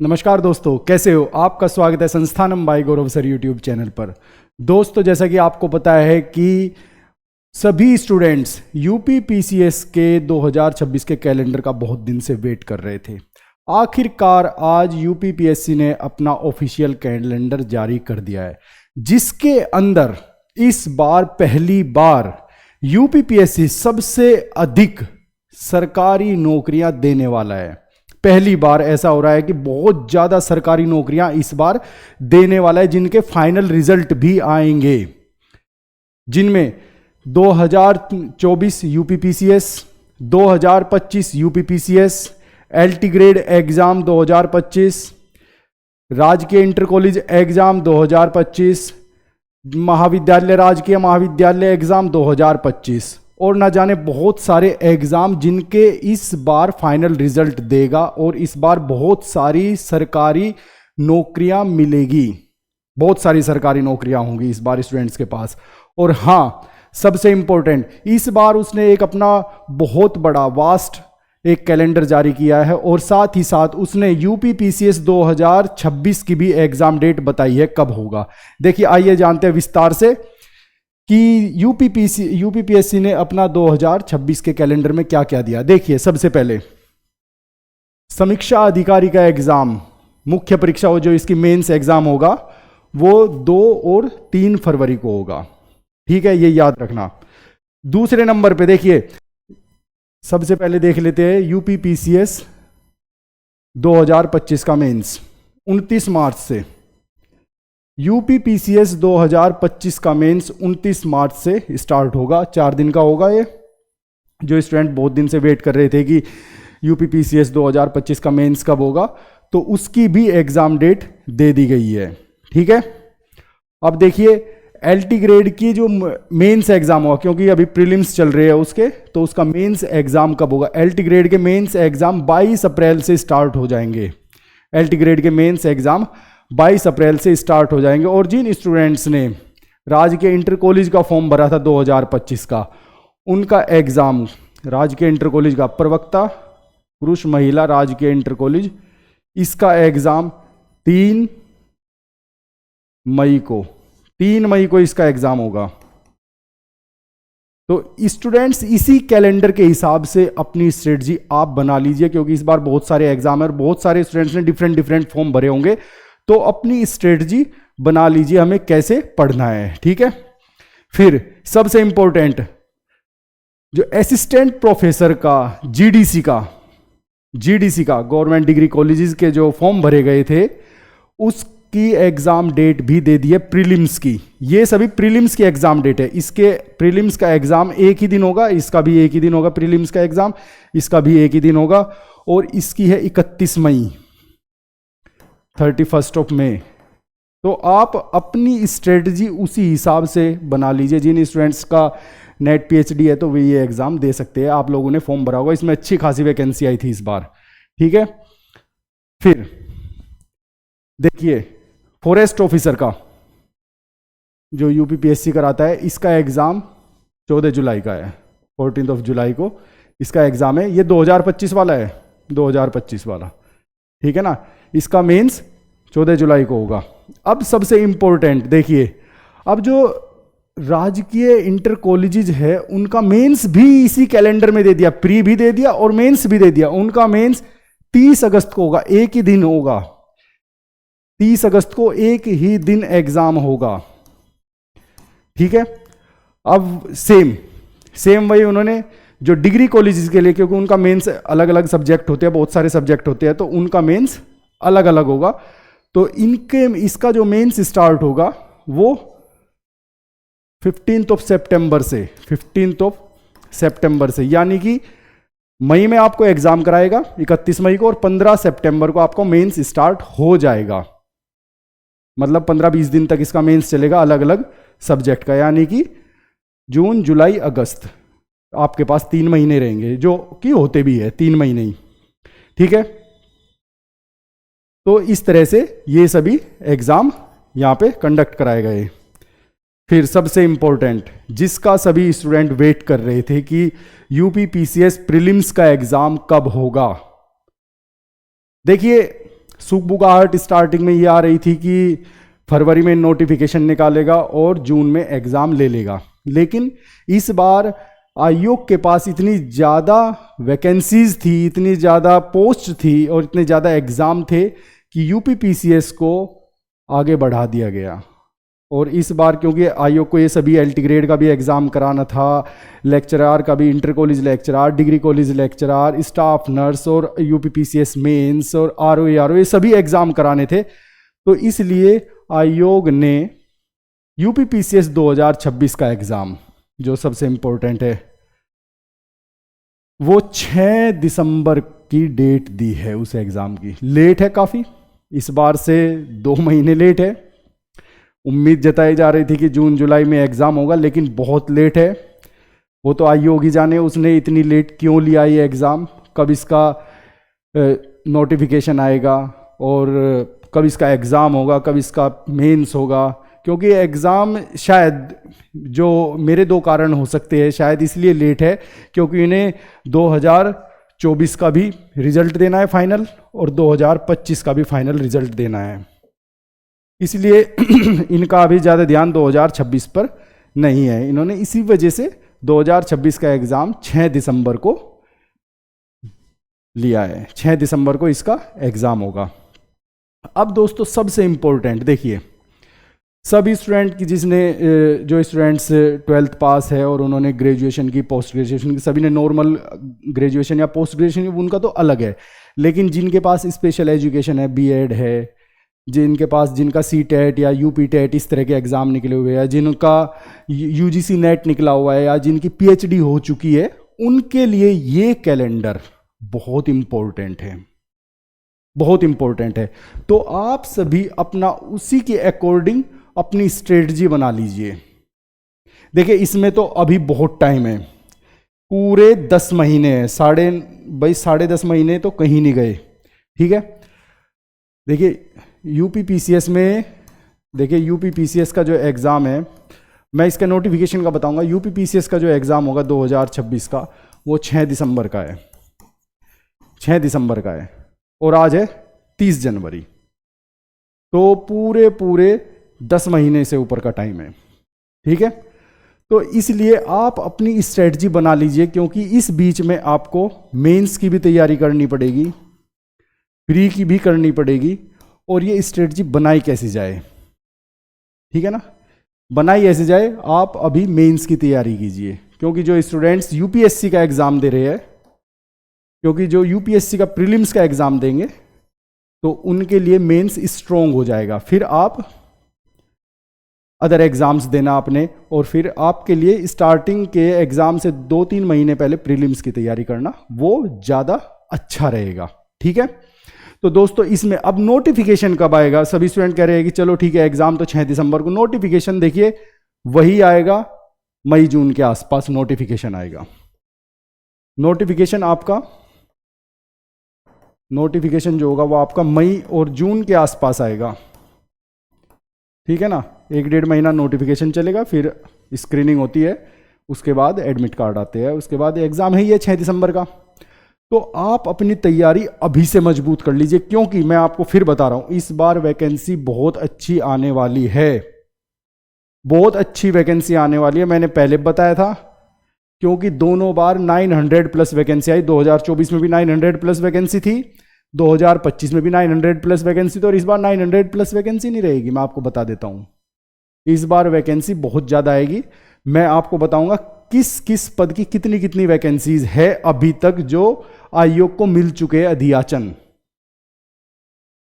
नमस्कार दोस्तों, कैसे हो? आपका स्वागत है संस्थानम बाय गौरव सर यूट्यूब चैनल पर। दोस्तों, जैसा कि आपको पता है कि सभी स्टूडेंट्स यूपी पीसीएस के 2026 के कैलेंडर का बहुत दिन से वेट कर रहे थे। आखिरकार आज यूपी पीएससी ने अपना ऑफिशियल कैलेंडर जारी कर दिया है, जिसके अंदर इस बार पहली बार यूपी पीएससी सबसे अधिक सरकारी नौकरियां देने वाला है। पहली बार ऐसा हो रहा है कि बहुत ज़्यादा सरकारी नौकरियां इस बार देने वाला है, जिनके फाइनल रिजल्ट भी आएंगे, जिनमें 2024 UPPCS, 2025 UPPCS, LT grade exam 2025, राजकीय इंटर कॉलेज एग्जाम 2025, महाविद्यालय राजकीय महाविद्यालय एग्जाम 2025 और ना जाने बहुत सारे एग्जाम जिनके इस बार फाइनल रिजल्ट देगा और इस बार बहुत सारी सरकारी नौकरियां मिलेगी। बहुत सारी सरकारी नौकरियां होंगी इस बार स्टूडेंट्स के पास। और हाँ, सबसे इंपॉर्टेंट, इस बार उसने एक अपना बहुत बड़ा वास्ट एक कैलेंडर जारी किया है और साथ ही साथ उसने यूपी पीसीएस 2026 की भी एग्जाम डेट बताई है कब होगा। देखिए, आइए जानते हैं विस्तार से कि यूपीपीएससी ने अपना 2026 के कैलेंडर में क्या क्या दिया। देखिए, सबसे पहले समीक्षा अधिकारी का एग्जाम, मुख्य परीक्षा हो जो इसकी मेंस एग्जाम होगा, वो 2 और 3 फरवरी को होगा। ठीक है, ये याद रखना। दूसरे नंबर पे देखिए, सबसे पहले देख लेते हैं यूपीपीसीएस 2025 का मेंस 29 मार्च से। यूपीपीसीएस 2025 का मेंस 29 मार्च से स्टार्ट होगा। 4 दिन का होगा ये। जो स्टूडेंट बहुत दिन से वेट कर रहे थे कि यूपीपीसीएस 2025 का मेंस कब होगा, तो उसकी भी एग्जाम डेट दे दी गई है। ठीक है, अब देखिए एलटी ग्रेड की जो मेंस एग्जाम होगा, क्योंकि अभी प्रीलिम्स चल रहे हैं उसके, तो उसका मेंस एग्जाम कब होगा। एलटी ग्रेड के मेंस एग्जाम 22 अप्रैल से स्टार्ट हो जाएंगे। एलटी ग्रेड के मेंस एग्जाम 22 अप्रैल से स्टार्ट हो जाएंगे। और जिन स्टूडेंट्स ने राजकीय इंटर कॉलेज का फॉर्म भरा था 2025 का, उनका एग्जाम राजकीय इंटर कॉलेज का प्रवक्ता पुरुष महिला राजकीय इंटर कॉलेज, इसका एग्जाम 3 मई को इसका एग्जाम होगा। तो स्टूडेंट्स इसी कैलेंडर के हिसाब से अपनी स्ट्रेटजी आप बना लीजिए, क्योंकि इस बार बहुत सारे एग्जाम है और बहुत सारे स्टूडेंट्स ने डिफरेंट फॉर्म भरे होंगे। तो अपनी स्ट्रेटजी बना लीजिए हमें कैसे पढ़ना है। ठीक है, फिर सबसे इंपॉर्टेंट, जो असिस्टेंट प्रोफेसर का जीडीसी का गवर्नमेंट डिग्री कॉलेजेस के जो फॉर्म भरे गए थे, उसकी एग्जाम डेट भी दे दी है प्रीलिम्स की। ये सभी प्रीलिम्स की एग्जाम डेट है। इसके प्रीलिम्स का एग्जाम एक ही दिन होगा, इसका भी एक ही दिन होगा। प्रीलिम्स का एग्जाम इसका भी एक ही दिन होगा और इसकी है 31 मई, 31 ऑफ मई। तो आप अपनी स्ट्रेटजी उसी हिसाब से बना लीजिए। जिन स्टूडेंट्स का नेट पीएचडी है तो वे ये एग्जाम दे सकते हैं। आप लोगों ने फॉर्म भरा होगा, इसमें अच्छी खासी वैकेंसी आई थी इस बार। ठीक है, फिर देखिए फॉरेस्ट ऑफिसर का जो यूपीपीएससी कराता है, इसका एग्जाम 14 जुलाई का है। 14 ऑफ जुलाई को इसका एग्जाम है। ये 2025 वाला है, 2025 वाला। ठीक है ना, इसका मेंस 14 जुलाई को होगा। अब सबसे इंपॉर्टेंट देखिए, अब जो राजकीय इंटर कॉलेजेस है उनका मेंस भी इसी कैलेंडर में दे दिया, प्री भी दे दिया और मेंस भी दे दिया। उनका मेंस 30 अगस्त को होगा, एक ही दिन होगा। 30 अगस्त को एक ही दिन एग्जाम होगा। ठीक है, अब सेम वही उन्होंने जो डिग्री कॉलेजेस के लिए, क्योंकि उनका मेंस अलग अलग सब्जेक्ट होते हैं, बहुत सारे सब्जेक्ट होते हैं, तो उनका मेंस अलग अलग होगा। तो इसका जो मेंस स्टार्ट होगा वो 15 ऑफ सितंबर से, यानी कि मई में आपको एग्जाम कराएगा 31 मई को और 15 सितंबर को आपको मेंस स्टार्ट हो जाएगा। मतलब 15-20 दिन तक इसका मेंस चलेगा अलग अलग सब्जेक्ट का, यानी कि जून जुलाई अगस्त आपके पास 3 महीने रहेंगे, जो कि होते भी है 3 महीने ही। ठीक है, तो इस तरह से ये सभी एग्जाम यहां पे कंडक्ट कराए गए। फिर सबसे इंपॉर्टेंट, जिसका सभी स्टूडेंट वेट कर रहे थे कि यूपीपीसीएस प्रीलिम्स का एग्जाम कब होगा। देखिए सुगबुगाहट स्टार्टिंग में ये आ रही थी कि फरवरी में नोटिफिकेशन निकालेगा और जून में एग्ज़ाम ले लेगा, लेकिन इस बार आयोग के पास इतनी ज़्यादा वैकेंसीज थी, इतनी ज़्यादा पोस्ट थी और इतने ज़्यादा एग्ज़ाम थे कि यूपीपीसीएस को आगे बढ़ा दिया गया। और इस बार क्योंकि आयोग को ये सभी एलटी ग्रेड का भी एग्ज़ाम कराना था, लेक्चरार का भी, inter college lecturer, degree college lecturer, staff nurse और यूपीपीसीएस मेंस और आरओ ये सभी एग्ज़ाम कराने थे। तो इसलिए आयोग ने यूपीपीसीएस 2026 का एग्ज़ाम, जो सबसे इम्पोर्टेंट है, वो 6 दिसंबर की डेट दी है उस एग्ज़ाम की। लेट है काफ़ी, इस बार से 2 महीने लेट है। उम्मीद जताई जा रही थी कि जून जुलाई में एग्ज़ाम होगा, लेकिन बहुत लेट है। वो तो आयोग ही जाने उसने इतनी लेट क्यों लिया ये एग्ज़ाम, कब इसका नोटिफिकेशन आएगा और कब इसका एग्ज़ाम होगा, कब इसका मेंस होगा। क्योंकि एग्ज़ाम शायद, जो मेरे 2 कारण हो सकते हैं, शायद इसलिए लेट है क्योंकि इन्हें 2024 का भी रिज़ल्ट देना है फाइनल और 2025 का भी फाइनल रिज़ल्ट देना है, इसलिए इनका अभी ज़्यादा ध्यान 2026 पर नहीं है। इन्होंने इसी वजह से 2026 का एग्ज़ाम 6 दिसंबर को लिया है। 6 दिसंबर को इसका एग्ज़ाम होगा। अब दोस्तों सबसे इम्पोर्टेंट देखिए, सभी स्टूडेंट की जो स्टूडेंट्स 12th पास है और उन्होंने ग्रेजुएशन की, पोस्ट ग्रेजुएशन की, सभी ने नॉर्मल ग्रेजुएशन या पोस्ट ग्रेजुएशन, उनका तो अलग है। लेकिन जिनके पास स्पेशल एजुकेशन है, बीएड है, जिनका सीटेट या यूपीटेट इस तरह के एग्ज़ाम निकले हुए हैं, जिनका यूजीसी नेट निकला हुआ है या जिनकी पीएचडी हो चुकी है, उनके लिए ये कैलेंडर बहुत इम्पोर्टेंट है, बहुत इम्पोर्टेंट है। तो आप सभी अपना उसी के अकॉर्डिंग अपनी स्ट्रेटजी बना लीजिए। देखिए इसमें तो अभी बहुत टाइम है, पूरे 10 महीने हैं, साढ़े 10 महीने तो कहीं नहीं गए, ठीक है। देखिए यूपीपीसीएस में, देखिए यूपीपीसीएस का जो एग्ज़ाम है, मैं इसका नोटिफिकेशन का बताऊंगा। यूपीपीसीएस का जो एग्ज़ाम होगा 2026 का, वो 6 दिसंबर का है, 6 दिसंबर का है और आज है 30 जनवरी। तो पूरे 10 महीने से ऊपर का टाइम है, ठीक है। तो इसलिए आप अपनी स्ट्रेटजी बना लीजिए, क्योंकि इस बीच में आपको मेंस की भी तैयारी करनी पड़ेगी, प्री की भी करनी पड़ेगी, और ये स्ट्रेटजी बनाई कैसे जाए, ठीक है ना, बनाई ऐसे जाए। आप अभी मेंस की तैयारी कीजिए, क्योंकि जो स्टूडेंट्स यूपीएससी का एग्ज़ाम दे रहे हैं, क्योंकि जो यूपीएससी का प्रीलिम्स का एग्ज़ाम देंगे तो उनके लिए मेंस स्ट्रोंग हो जाएगा। फिर आप अदर एग्ज़ाम्स देना अपने, और फिर आपके लिए स्टार्टिंग के एग्ज़ाम से 2-3 महीने पहले प्रीलिम्स की तैयारी करना वो ज़्यादा अच्छा रहेगा, ठीक है। तो दोस्तों इसमें अब नोटिफिकेशन कब आएगा, सभी स्टूडेंट कह रहे हैं कि चलो ठीक है एग्ज़ाम तो 6 दिसंबर को, नोटिफिकेशन देखिए वही आएगा मई जून के आसपास नोटिफिकेशन आएगा। नोटिफिकेशन जो होगा वो आपका मई और जून के आसपास आएगा, ठीक है ना। 1-1.5 महीना नोटिफिकेशन चलेगा, फिर स्क्रीनिंग होती है, उसके बाद एडमिट कार्ड आते हैं, उसके बाद एग्ज़ाम है ये 6 दिसंबर का। तो आप अपनी तैयारी अभी से मजबूत कर लीजिए, क्योंकि मैं आपको फिर बता रहा हूं इस बार वैकेंसी बहुत अच्छी आने वाली है, बहुत अच्छी वैकेंसी आने वाली है। मैंने पहले बताया था, क्योंकि दोनों बार 900 प्लस वैकेंसी आई। 2024 में भी 900 प्लस वैकेंसी थी, 2025 में भी 900 प्लस वैकेंसी थी, और इस बार 900 प्लस वैकेंसी नहीं रहेगी। मैं आपको बता देता हूं इस बार वैकेंसी बहुत ज़्यादा आएगी। मैं आपको बताऊंगा किस किस पद की कितनी कितनी वैकेंसीज है अभी तक जो आयोग को मिल चुके हैं अधियाचन,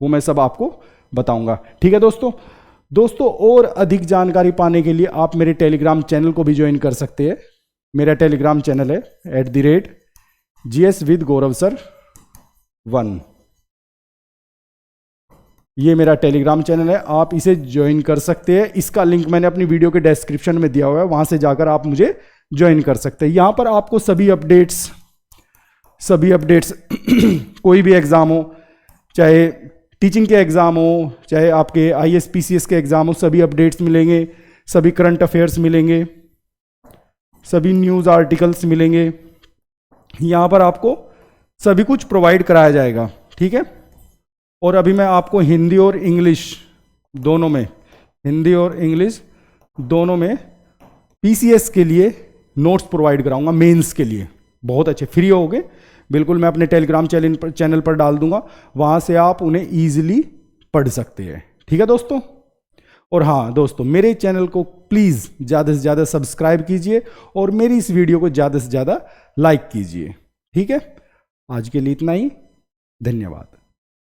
वो मैं सब आपको बताऊंगा, ठीक है दोस्तों। और अधिक जानकारी पाने के लिए आप मेरे टेलीग्राम चैनल को भी ज्वाइन कर सकते हैं। मेरा टेलीग्राम चैनल है @GS with Gaurav Sir 1। ये मेरा टेलीग्राम चैनल है, आप इसे ज्वाइन कर सकते हैं। इसका लिंक मैंने अपनी वीडियो के डिस्क्रिप्शन में दिया हुआ है, वहां से जाकर आप मुझे ज्वाइन कर सकते हैं। यहां पर आपको सभी अपडेट्स कोई भी एग्जाम हो, चाहे टीचिंग के एग्जाम हो, चाहे आपके ISPCS के एग्जाम हो, सभी अपडेट्स मिलेंगे, सभी करंट अफेयर्स मिलेंगे, सभी न्यूज़ आर्टिकल्स मिलेंगे। यहाँ पर आपको सभी कुछ प्रोवाइड कराया जाएगा, ठीक है। और अभी मैं आपको हिंदी और इंग्लिश दोनों में, हिंदी और इंग्लिश दोनों में पीसीएस के लिए नोट्स प्रोवाइड कराऊंगा, मेंस के लिए बहुत अच्छे, फ्री हो गए बिल्कुल। मैं अपने टेलीग्राम चैनल पर डाल दूंगा, वहां से आप उन्हें ईजिली पढ़ सकते हैं। ठीक है दोस्तों। और हाँ दोस्तों, मेरे चैनल को प्लीज़ ज़्यादा से ज़्यादा सब्सक्राइब कीजिए और मेरी इस वीडियो को ज़्यादा से ज़्यादा लाइक कीजिए। ठीक है, आज के लिए इतना ही, धन्यवाद।